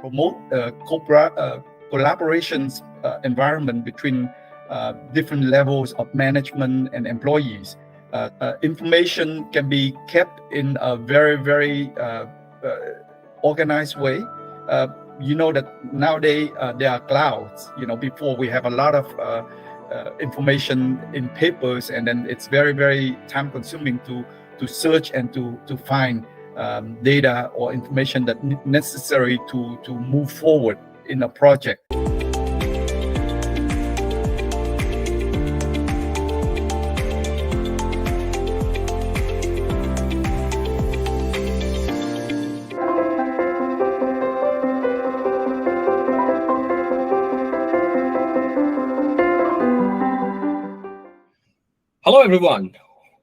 promote collaborations environment between different levels of management and employees. Information can be kept in a very organized way. You know that nowadays there are clouds. Before we have a lot of information in papers, and then it's very time consuming to search and to find data or information that necessary to move forward in a project. Hello, everyone.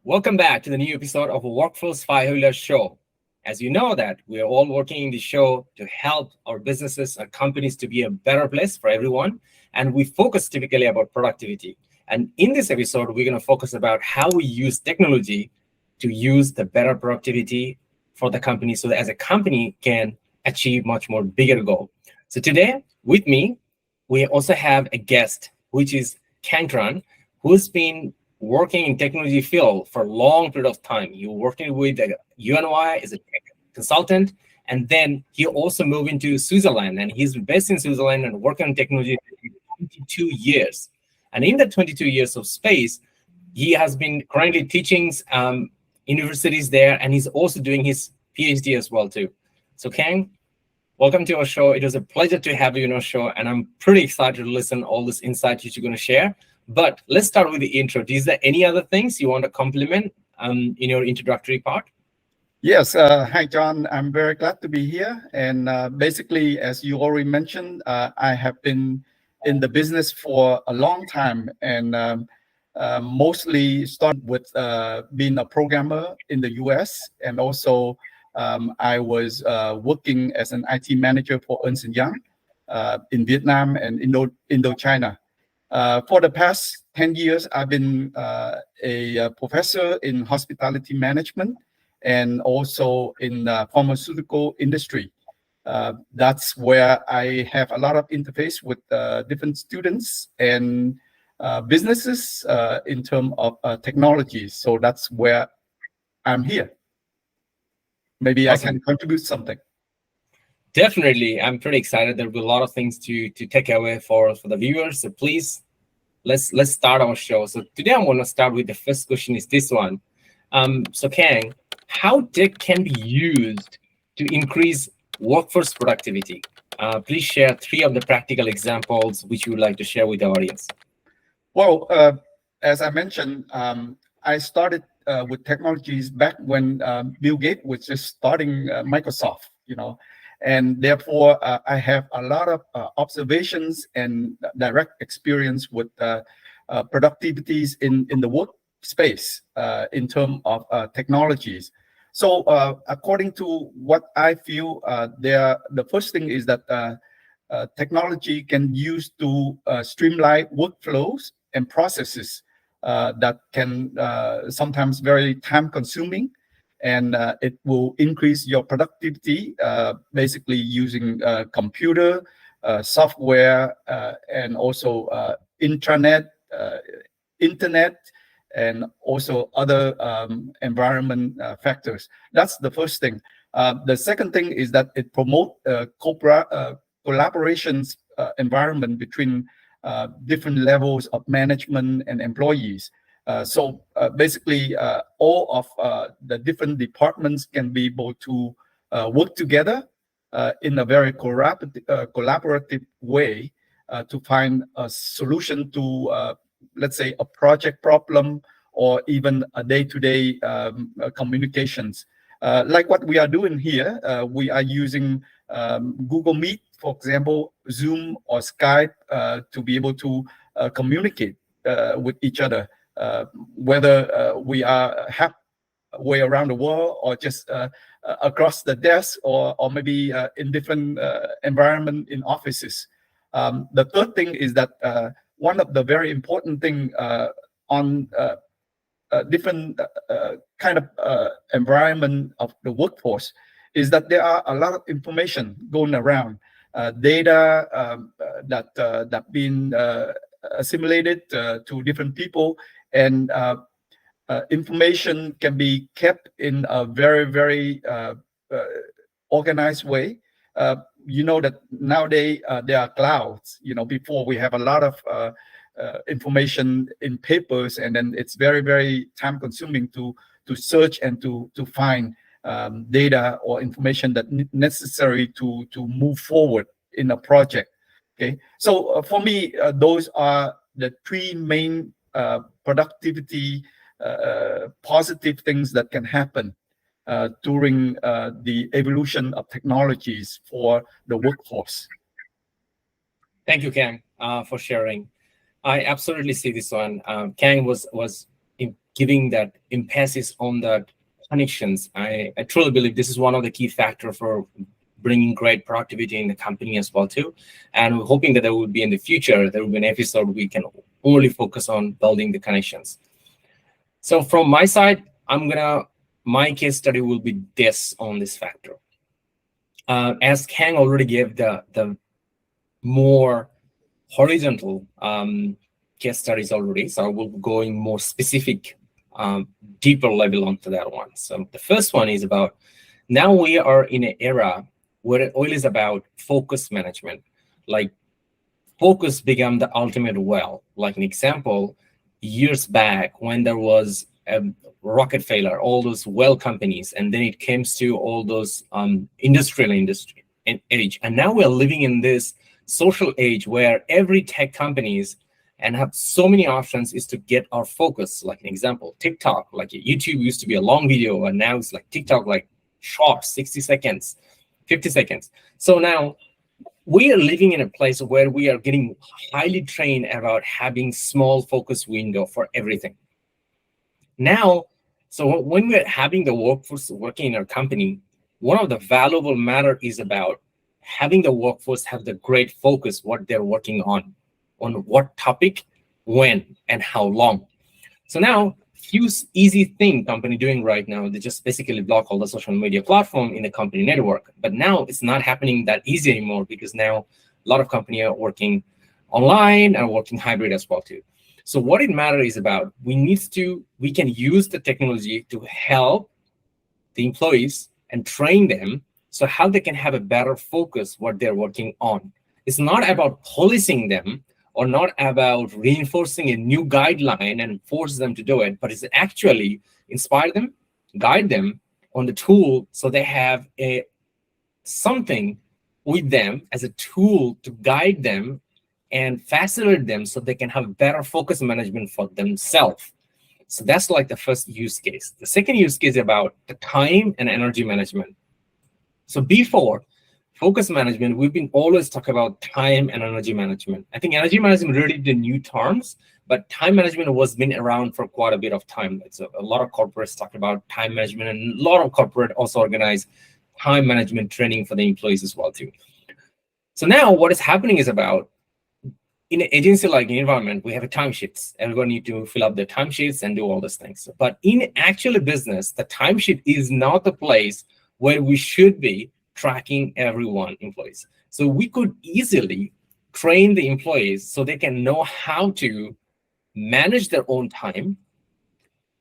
Welcome back to the new episode of a Workforce 5 show. As you know that we are all working in the show to help our businesses and companies to be a better place for everyone. And we focus typically about productivity. And in this episode, we're going to focus about how we use technology to use the better productivity for the company so that as a company can achieve much more bigger goal. So today with me, we also have a guest, which is Khang Tran, who's been working in technology field for a long period of time. You're working with UNY as a tech consultant, and then he also moved into Switzerland, and he's based in Switzerland and working on technology for 22 years. And in that 22 years of space, he has been currently teaching universities there, and he's also doing his PhD as well too. So Khang, welcome to our show. It was a pleasure to have you on our show, and I'm pretty excited to listen to all this insight that you're going to share. But let's start with the intro. Is there any other things you want to compliment in your introductory part? Yes. Hi, John. I'm very glad to be here. And basically, as you already mentioned, I have been in the business for a long time, and mostly started with being a programmer in the US. And also, I was working as an IT manager for Ernst & Young in Vietnam and Indochina. For the past 10 years, I've been a professor in hospitality management and also in the pharmaceutical industry. That's where I have a lot of interface with different students and businesses in terms of technology. So that's where I'm here. Maybe awesome. I can contribute something. Definitely. I'm pretty excited. There'll be a lot of things to take away for the viewers. So please, let's start our show. So today I'm going to start with the first question is this one. So Khang, how tech can be used to increase workforce productivity? Please share 3 of the practical examples which you would like to share with the audience. Well, as I mentioned, I started with technologies back when Bill Gates was just starting Microsoft, and therefore I have a lot of observations and direct experience with productivities in the workspace in terms of technologies. So according to what I feel, the first thing is that technology can use to streamline workflows and processes that can sometimes very time consuming, and it will increase your productivity basically using computer, software, and also internet, and also other environment factors. That's the first thing. The second thing is that it promotes collaborations environment between different levels of management and employees. So basically, all of the different departments can be able to work together in a very collaborative way to find a solution to, let's say, a project problem or even a day-to-day communications. Like what we are doing here, we are using Google Meet, for example, Zoom or Skype to be able to communicate with each other. Whether we are halfway around the world or just across the desk or maybe in different environment in offices. The third thing is that one of the very important thing on different kind of environment of the workforce is that there are a lot of information going around. data that been assimilated to different people, and information can be kept in a very organized way. You know that nowadays there are clouds. Before we have a lot of information in papers, and then it's very time consuming to search and to find data or information that necessary to move forward in a project. Okay, so for me, those are the three main productivity positive things that can happen during the evolution of technologies for the workforce. Thank you, Khang, for sharing. I absolutely see this one. Khang was giving that emphasis on the connections. I truly believe this is one of the key factors for bringing great productivity in the company as well too. And we're hoping that there will be in the future, there will be an episode we can only focus on building the connections. So from my side, my case study will be this on this factor. As Khang already gave the more horizontal case studies already, so I will be going more specific, deeper level onto that one. So the first one is about, now we are in an era where it all is about focus management. Like focus became the ultimate well. Like an example, years back when there was a rocket failure, all those well companies, and then it came to all those industrial age. And now we're living in this social age where every tech companies and have so many options is to get our focus. Like an example, TikTok, like YouTube used to be a long video, and now it's like TikTok, like short, 60 seconds, 50 seconds. So now we are living in a place where we are getting highly trained about having small focus window for everything. Now, so when we're having the workforce working in our company, one of the valuable matter is about having the workforce have the great focus what they're working on what topic, when, and how long. So now, few easy thing company doing right now, they just basically block all the social media platform in the company network. But now it's not happening that easy anymore, because now a lot of companies are working online and working hybrid as well too. So what it matters is about, we can use the technology to help the employees and train them so how they can have a better focus what they're working on. It's not about policing them or not about reinforcing a new guideline and force them to do it, but it's actually inspire them, guide them on the tool so they have something with them as a tool to guide them and facilitate them so they can have better focus management for themselves. So that's like the first use case. The second use case is about the time and energy management. So before focus management, we've been always talk about time and energy management. I think energy management really the new terms, but time management was been around for quite a bit of time. It's a lot of corporates talk about time management, and a lot of corporate also organize time management training for the employees as well too. So now what is happening is about, in an agency like environment, we have a timesheets. Everyone need to fill up their timesheets and do all these things. But in actual business, the timesheet is not the place where we should be tracking everyone employees. So we could easily train the employees so they can know how to manage their own time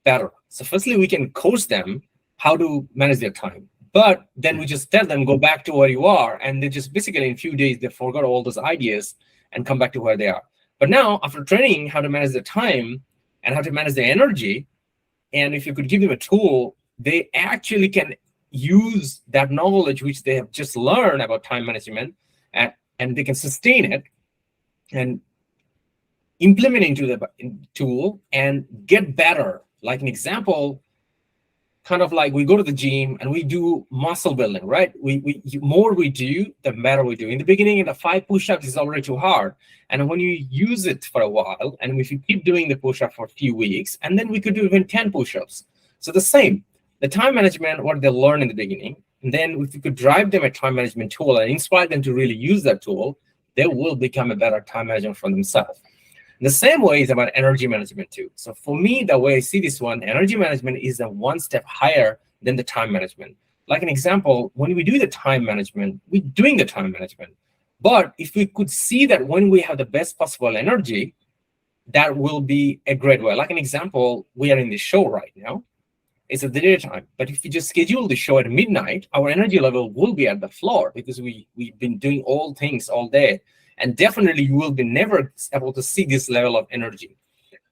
better. So firstly, we can coach them how to manage their time. But then we just tell them, go back to where you are. And they just basically in a few days, they forgot all those ideas and come back to where they are. But now after training how to manage their time and how to manage their energy, and if you could give them a tool, they actually can use that knowledge which they have just learned about time management, and they can sustain it and implement into the tool and get better. Like an example, kind of like we go to the gym and we do muscle building, right? More we do, the better we do. In the beginning, the 5 push-ups is already too hard. And when you use it for a while, and if you keep doing the push-up for a few weeks, and then we could do even 10 push-ups. So the same. The time management, what they learn in the beginning, and then if you could drive them a time management tool and inspire them to really use that tool, they will become a better time manager for themselves. In the same way is about energy management too. So for me, the way I see this one, energy management is a one step higher than the time management. Like an example, when we do the time management, we're doing the time management. But if we could see that when we have the best possible energy, that will be a great way. Like an example, we are in the show right now. It's at the daytime, but if we just schedule the show at midnight, our energy level will be at the floor because we've been doing all things all day. And definitely you will be never able to see this level of energy.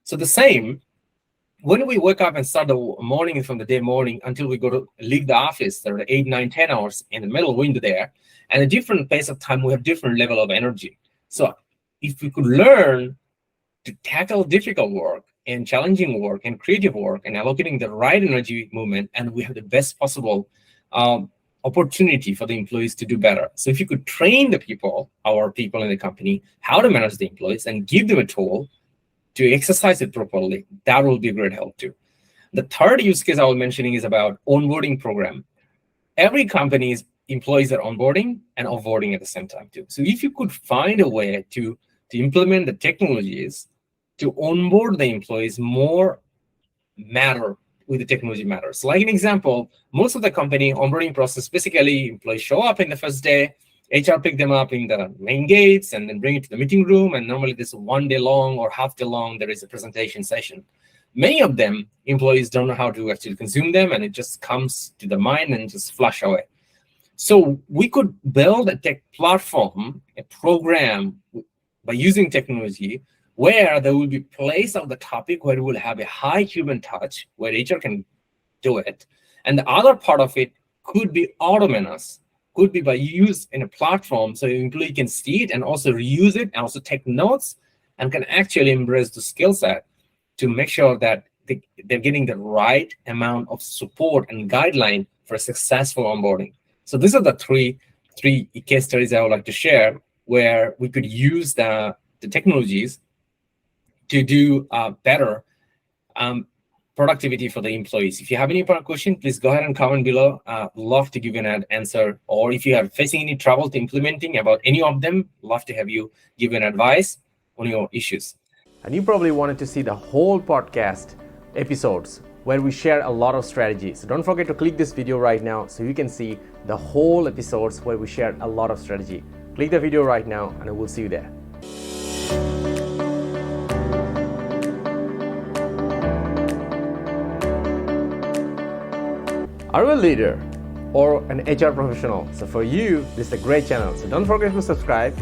So the same, when we wake up and start the morning from the day morning until we go to leave the office, there are 8, 9, 10 hours in the middle window there. And a different pace of time, we have different level of energy. So if we could learn to tackle difficult work and challenging work and creative work and allocating the right energy movement, and we have the best possible opportunity for the employees to do better. So if you could train the people, our people in the company, how to manage the employees and give them a tool to exercise it properly, that will be a great help too. The third use case I was mentioning is about onboarding program. Every company's employees are onboarding and offboarding at the same time too. So if you could find a way to implement the technologies to onboard the employees more matter with the technology matters. So like an example, most of the company onboarding process, basically employees show up in the first day, HR pick them up in the main gates and then bring it to the meeting room. And normally this 1 day long or half day long, there is a presentation session. Many of them, employees don't know how to actually consume them, and it just comes to the mind and just flush away. So we could build a tech platform, a program by using technology where there will be place of the topic where it will have a high human touch, where HR can do it. And the other part of it could be autonomous, could be by use in a platform so your employee can see it and also reuse it and also take notes and can actually embrace the skill set to make sure that they're getting the right amount of support and guideline for a successful onboarding. So these are the three case studies I would like to share where we could use the technologies to do better productivity for the employees. If you have any question, please go ahead and comment below. Love to give you an answer. Or if you are facing any trouble to implementing about any of them, love to have you give an advice on your issues. And you probably wanted to see the whole podcast episodes where we share a lot of strategies. So don't forget to click this video right now so you can see the whole episodes where we share a lot of strategy. Click the video right now and I will see you there. Are you a leader or an HR professional? So for you, this is a great channel. So don't forget to subscribe.